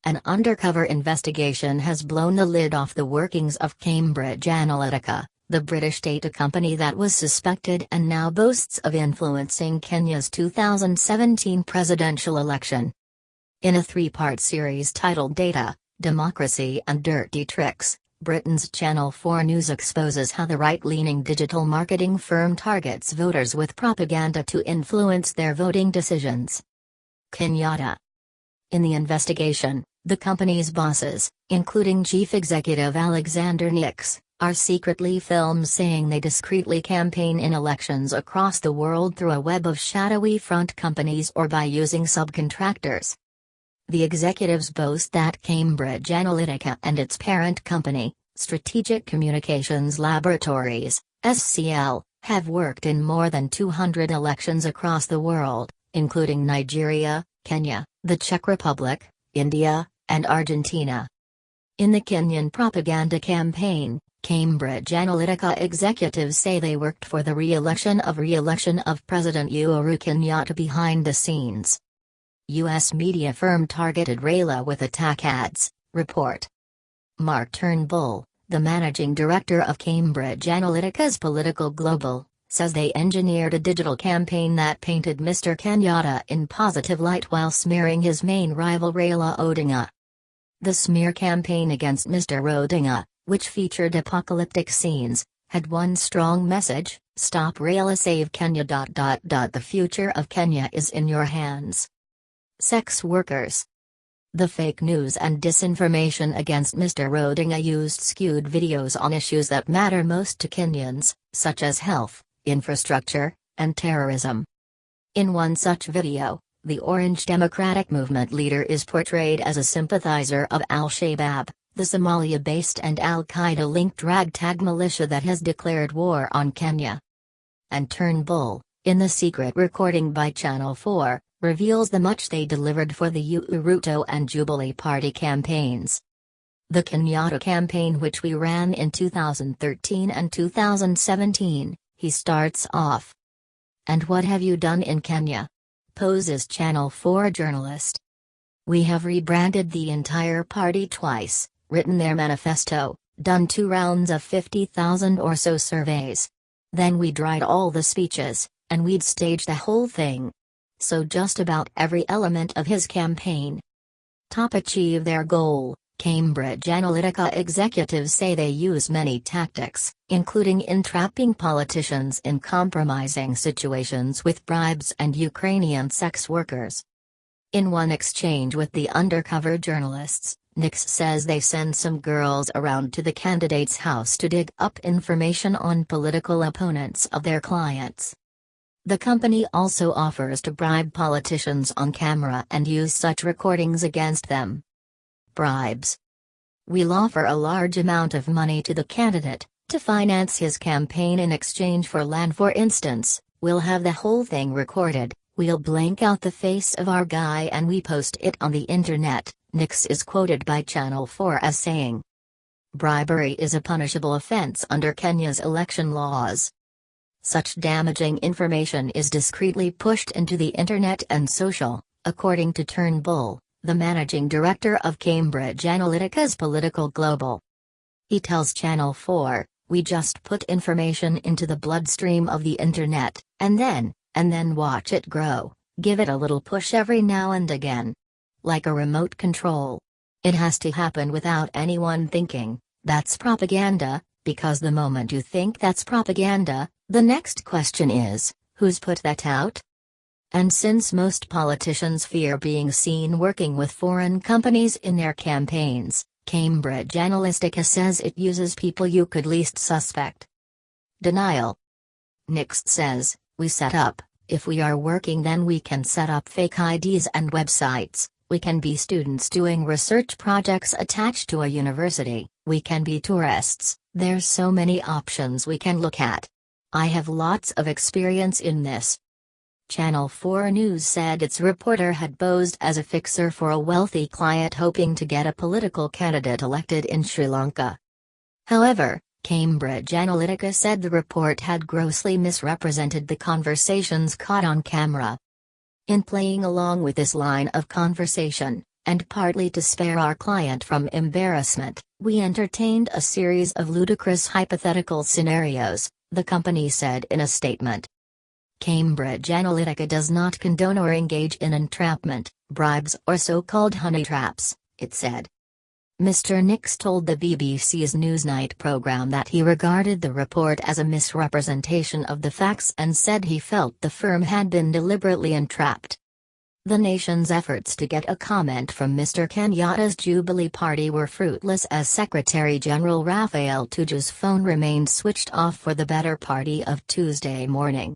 An undercover investigation has blown the lid off the workings of Cambridge Analytica, the British data company that was suspected and now boasts of influencing Kenya's 2017 presidential election. In a three-part series titled Data, Democracy and Dirty Tricks, Britain's Channel 4 News exposes how the right-leaning digital marketing firm targets voters with propaganda to influence their voting decisions. Kenyatta. In the investigation, the company's bosses, including Chief Executive Alexander Nix, are secretly filmed saying they discreetly campaign in elections across the world through a web of shadowy front companies or by using subcontractors. The executives boast that Cambridge Analytica and its parent company, Strategic Communications Laboratories, SCL, have worked in more than 200 elections across the world, including Nigeria, Kenya, the Czech Republic, India, and Argentina. In the Kenyan propaganda campaign, Cambridge Analytica executives say they worked for the re-election of President Uhuru Kenyatta behind the scenes. U.S. media firm targeted Raila with attack ads, report. Mark Turnbull, the managing director of Cambridge Analytica's Political Global, says they engineered a digital campaign that painted Mr. Kenyatta in positive light while smearing his main rival Raila Odinga. The smear campaign against Mr. Odinga, which featured apocalyptic scenes, had one strong message: Stop Raila, Save Kenya. The future of Kenya is in your hands. Sex workers. The fake news and disinformation against Mr. Odinga used skewed videos on issues that matter most to Kenyans, such as health, infrastructure, and terrorism. In one such video, the Orange Democratic Movement leader is portrayed as a sympathizer of Al-Shabaab, the Somalia-based and Al-Qaeda-linked ragtag militia that has declared war on Kenya. And Turnbull, in the secret recording by Channel 4, reveals the much they delivered for the Ruto and Jubilee Party campaigns. The Kenyatta campaign, which we ran in 2013 and 2017, he starts off. And what have you done in Kenya? Poses Channel 4 journalist. We have rebranded the entire party twice, written their manifesto, done 2 rounds of 50,000 or so surveys. Then we dried all the speeches, and we'd stage the whole thing. So just about every element of his campaign. Achieve their goal. Cambridge Analytica executives say they use many tactics, including entrapping politicians in compromising situations with bribes and Ukrainian sex workers. In one exchange with the undercover journalists, Nix says they send some girls around to the candidate's house to dig up information on political opponents of their clients. The company also offers to bribe politicians on camera and use such recordings against them. Bribes. We'll offer a large amount of money to the candidate, to finance his campaign in exchange for land, for instance. We'll have the whole thing recorded, we'll blank out the face of our guy and we post it on the internet, Nix is quoted by Channel 4 as saying. Bribery is a punishable offense under Kenya's election laws. Such damaging information is discreetly pushed into the internet and social, according to Turnbull, the managing director of Cambridge Analytica's Political Global. He tells Channel 4, we just put information into the bloodstream of the internet, and then watch it grow, give it a little push every now and again. Like a remote control. It has to happen without anyone thinking, that's propaganda, because the moment you think that's propaganda, the next question is, who's put that out? And since most politicians fear being seen working with foreign companies in their campaigns, Cambridge Analytica says it uses people you could least suspect. Denial. Nix says, we set up, if we are working then we can set up fake IDs and websites, we can be students doing research projects attached to a university, we can be tourists, there's so many options we can look at. I have lots of experience in this. Channel 4 News said its reporter had posed as a fixer for a wealthy client hoping to get a political candidate elected in Sri Lanka. However, Cambridge Analytica said the report had grossly misrepresented the conversations caught on camera. In playing along with this line of conversation, and partly to spare our client from embarrassment, we entertained a series of ludicrous hypothetical scenarios, the company said in a statement. Cambridge Analytica does not condone or engage in entrapment, bribes or so-called honey traps, it said. Mr. Nix told the BBC's Newsnight programme that he regarded the report as a misrepresentation of the facts and said he felt the firm had been deliberately entrapped. The nation's efforts to get a comment from Mr. Kenyatta's Jubilee Party were fruitless as Secretary-General Raphael Tuju's phone remained switched off for the better part of Tuesday morning.